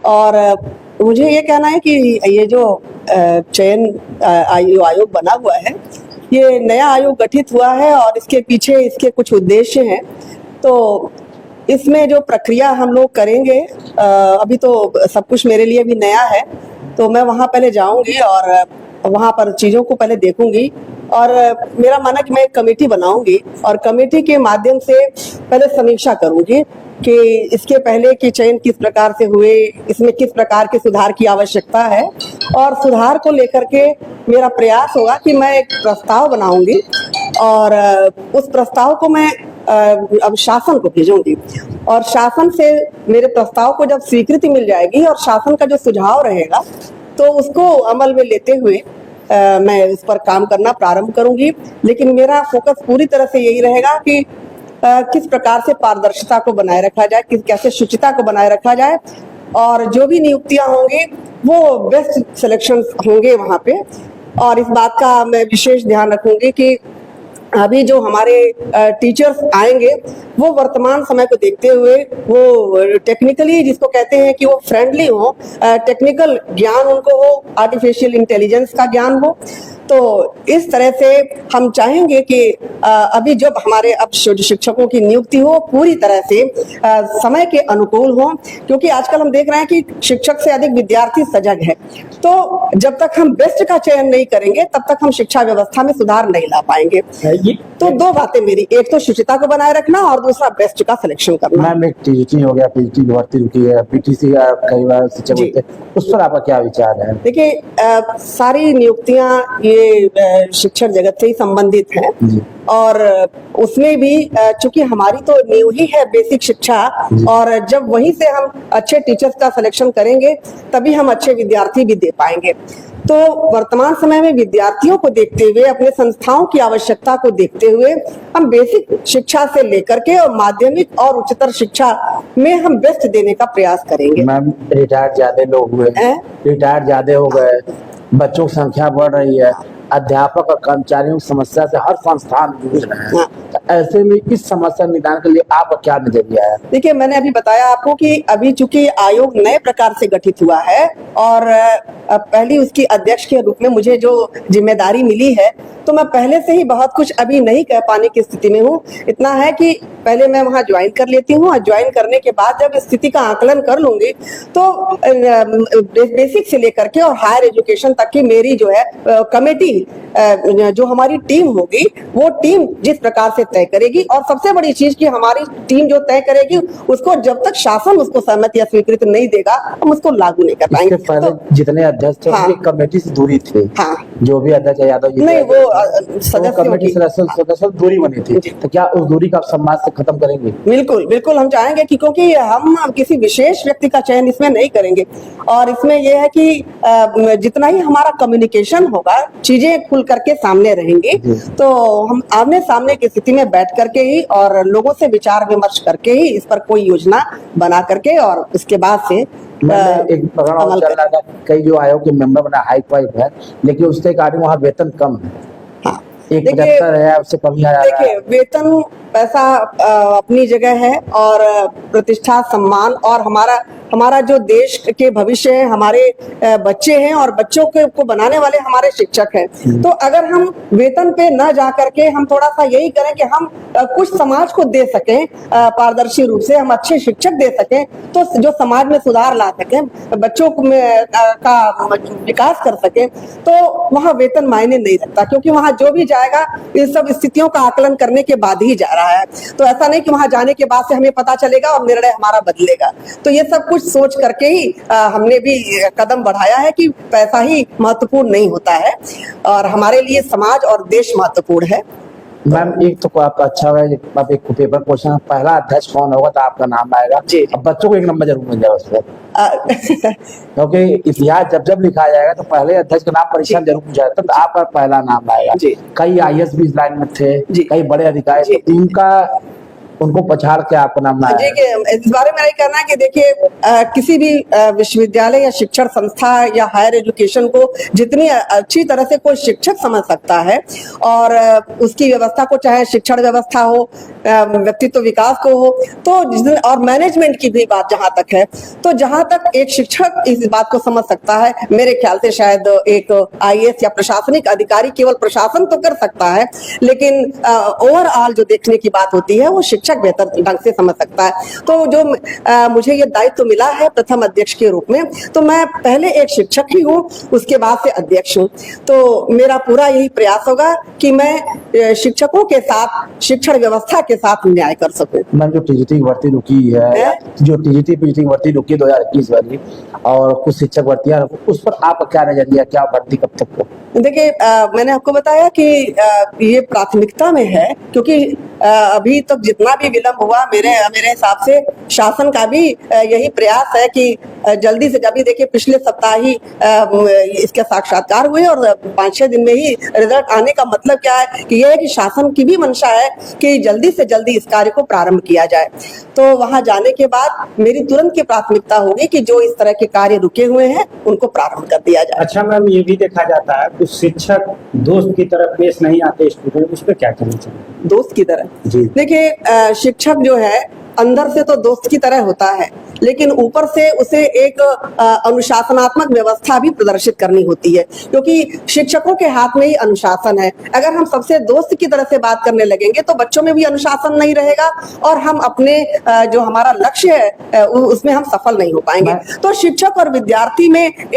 और मुझे ये कहना है कि ये जो चयन आयोग बना हुआ है, ये नया आयोग गठित हुआ है और इसके पीछे इसके कुछ उद्देश्य हैं। तो इसमें जो प्रक्रिया हम लोग करेंगे, अभी तो सब कुछ मेरे लिए भी नया है, तो मैं वहाँ पहले जाऊँगी और वहाँ पर चीज़ों को पहले देखूंगी और मेरा माना कि मैं एक कमेटी बनाऊंगी और कमेटी के माध्यम से पहले समीक्षा करूंगी कि इसके पहले कि चयन किस प्रकार से हुए, इसमें किस प्रकार के सुधार की आवश्यकता है, और सुधार को लेकर के मेरा प्रयास होगा कि मैं एक प्रस्ताव बनाऊंगी और उस प्रस्ताव को मैं अब शासन को भेजूंगी और शासन से मेरे प्रस्ताव को जब स्वीकृति मिल जाएगी और शासन का जो सुझाव रहेगा तो उसको अमल में लेते हुए मैं इस पर काम करना प्रारंभ करूंगी। लेकिन मेरा फोकस पूरी तरह से यही रहेगा कि किस प्रकार से पारदर्शिता को बनाए रखा जाए, कैसे शुचिता को बनाए रखा जाए और जो भी नियुक्तियां होंगी वो बेस्ट सिलेक्शन होंगे वहाँ पे। और इस बात का मैं विशेष ध्यान रखूंगी कि अभी जो हमारे टीचर्स आएंगे वो वर्तमान समय को देखते हुए वो टेक्निकली, जिसको कहते हैं कि वो फ्रेंडली हो, टेक्निकल ज्ञान उनको हो, आर्टिफिशियल इंटेलिजेंस का ज्ञान हो। तो इस तरह से हम चाहेंगे कि अभी जब हमारे अब शिक्षकों की नियुक्ति हो पूरी तरह से समय के अनुकूल हो, क्योंकि आजकल हम देख रहे हैं कि शिक्षक से अधिक विद्यार्थी सजग है। तो जब तक हम बेस्ट का चयन नहीं करेंगे तब तक हम शिक्षा व्यवस्था में सुधार नहीं ला पाएंगे। तो दो बातें मेरी, एक तो शुचिता को बनाए रखना और दूसरा बेस्ट का सिलेक्शन करना। मैम, एक टीचिंग हो गया, पीटी की भर्ती रुकी है, पीटीसी का कई बार शिक्षक होते हैं, उस पर आपका क्या विचार है? देखिए, सारी नियुक्तियां ये शिक्षण जगत से ही संबंधित है और उसमें भी चूंकि हमारी तो नींव ही है बेसिक शिक्षा, और जब वहीं से हम अच्छे टीचर्स का सिलेक्शन करेंगे तभी हम अच्छे विद्यार्थी भी दे पाएंगे। तो वर्तमान समय में विद्यार्थियों को देखते हुए, अपने संस्थाओं की आवश्यकता को देखते हुए हम बेसिक शिक्षा से लेकर के और माध्यमिक और उच्चतर शिक्षा में हम बेस्ट देने का प्रयास करेंगे। मैम, रिटायर्ड ज्यादा लोग हुए, रिटायर्ड ज्यादा हो गए, बच्चों की संख्या बढ़ रही है, अध्यापक और कर्मचारियों की समस्या से हर संस्थान जूझ रहे हैं। तो ऐसे में इस समस्या निदान के लिए आपका क्या नजरिया है? देखिए, मैंने अभी बताया आपको कि अभी चूंकि आयोग नए प्रकार से गठित हुआ है और पहली उसकी अध्यक्ष के रूप में मुझे जो जिम्मेदारी मिली है, तो मैं पहले से ही बहुत कुछ अभी नहीं कह पाने की स्थिति में हूँ। इतना है कि पहले मैं वहाँ ज्वाइन कर लेती हूँ और ज्वाइन करने के बाद जब स्थिति का आकलन कर लूंगी तो बेसिक से लेकर के और हायर एजुकेशन तक की मेरी जो है कमेटी, जो हमारी टीम होगी वो टीम जिस प्रकार से तय करेगी, और सबसे बड़ी चीज कि हमारी टीम जो तय करेगी उसको जब तक शासन उसको सहमति या स्वीकृति नहीं देगा हम उसको लागू नहीं कर पाएंगे। पहले तो जितने अध्यक्ष थे उनकी कमेटी से दूरी थी। हाँ, जो भी अध्यक्ष यादव जी नहीं, वो कमेटी सदस्य दूरी बनी थी, तो क्या उस दूरी का समाज से खत्म करेंगे? बिल्कुल बिल्कुल हम चाहेंगे कि क्योंकि हम किसी विशेष व्यक्ति का चयन इसमें नहीं करेंगे और इसमें यह है कि जितना ही हमारा कम्युनिकेशन होगा, चीजें खुल करके सामने रहेंगी, तो हम आमने सामने की स्थिति में बैठ करके ही और लोगों से विचार विमर्श करके ही इस पर कोई योजना बना करके और उसके बाद से एक प्रोग्राम चल रहा था, कई जो आयोग के मेंबर बना हाई फाइव है, लेकिन उससे कारण वहाँ वेतन कम है। हाँ, एक 75 है, उससे कम ही आ रहा है। देखिए, वेतन पैसा अपनी जगह है और प्रतिष्ठा, सम्मान और हमारा जो देश के भविष्य है, हमारे बच्चे हैं और बच्चों को बनाने वाले हमारे शिक्षक हैं। तो अगर हम वेतन पे न जा करके हम थोड़ा सा यही करें कि हम कुछ समाज को दे सकें, पारदर्शी रूप से हम अच्छे शिक्षक दे सकें, तो जो समाज में सुधार ला सकें, बच्चों का विकास कर सकें, तो वहाँ वेतन मायने नहीं रखता, क्योंकि वहाँ जो भी जाएगा इन सब स्थितियों का आकलन करने के बाद ही जा रहा है। तो ऐसा नहीं कि वहां जाने के बाद से हमें पता चलेगा और निर्णय हमारा बदलेगा। तो ये सब कुछ सोच करके ही हमने भी कदम बढ़ाया है कि पैसा ही महत्वपूर्ण नहीं होता है और हमारे लिए समाज और देश महत्वपूर्ण है। मैम, एक तो आपका अच्छा है, आप एक पेपर क्वेश्चन, पहला अध्यक्ष कौन होगा तो आपका नाम आएगा। अब बच्चों को एक नंबर जरूर मिल जाएगा उस पर, क्योंकि इतिहास जब जब लिखा जाएगा तो पहले अध्यक्ष का नाम परीक्षा जरूर पूछा जाता, तो आपका पहला नाम आएगा। कई IAS भी इस लाइन में थे, कई बड़े अधिकारी, इनका उनको पछाड़ के आपका नाम ना आए। इस बारे में यही कहना है कि देखिए, किसी भी विश्वविद्यालय या शिक्षण संस्था या हायर एजुकेशन को जितनी अच्छी तरह से कोई शिक्षक समझ सकता है और उसकी व्यवस्था को, चाहे शिक्षण व्यवस्था हो व्यक्तित्व विकास को हो, तो और मैनेजमेंट की भी बात जहां तक है, तो जहां तक एक शिक्षक इस बात को समझ सकता है, मेरे ख्याल से शायद एक आईएएस या प्रशासनिक अधिकारी केवल प्रशासन तो कर सकता है, लेकिन ओवरऑल जो देखने की बात होती है वो शिक्षक बेहतर ढंग से समझ सकता है। तो जो मुझे ये दायित्व मिला है प्रथम अध्यक्ष के रूप में, तो मैं पहले एक शिक्षक ही हूँ, उसके बाद से अध्यक्ष हूँ। तो मेरा पूरा यही प्रयास होगा कि मैं शिक्षकों के साथ, शिक्षण व्यवस्था के साथ न्याय कर सकूं। मैम, जो टीजीटी की भर्ती रुकी है, जो टीजीटी पीजीटी की भर्ती रुकी 2021 वाली, और कुछ शिक्षक भर्तियां, उस पर आपका क्या नजरिया, क्या भर्ती कब तक हो? देखिए, मैंने आपको बताया कि ये प्राथमिकता में है, क्योंकि अभी तक जितना भी विलंब हुआ, मेरे हिसाब से शासन का भी यही प्रयास है कि जल्दी से जल्दी, देखिए पिछले सप्ताह ही इसके साक्षात्कार हुए और 5-6 दिन में ही रिजल्ट आने का मतलब क्या है कि यह है कि शासन की भी मंशा है कि जल्दी से जल्दी इस कार्य को प्रारंभ किया जाए। तो वहां जाने के बाद मेरी तुरंत की प्राथमिकता होगी कि जो इस तरह के कार्य रुके हुए हैं उनको प्रारंभ कर दिया जाए। अच्छा मैम, ये भी देखा जाता है कुछ शिक्षक दोस्त की तरफ पेश नहीं आते स्टूडेंट, उस पर क्या कहना चाहिए? दोस्त की तरह? जी। देखिए, शिक्षक जो है अंदर से तो दोस्त की तरह होता है, लेकिन ऊपर से उसे एक अनुशासनात्मक व्यवस्था भी प्रदर्शित करनी होती है, क्योंकि शिक्षकों के हाथ में ही अनुशासन है। अगर हम सबसे दोस्त की तरह से बात करने लगेंगे तो बच्चों में भी अनुशासन नहीं रहेगा और हम अपने जो हमारा लक्ष्य है उसमें हम सफल नहीं हो पाएंगे। तो शिक्षक और विद्यार्थी में एक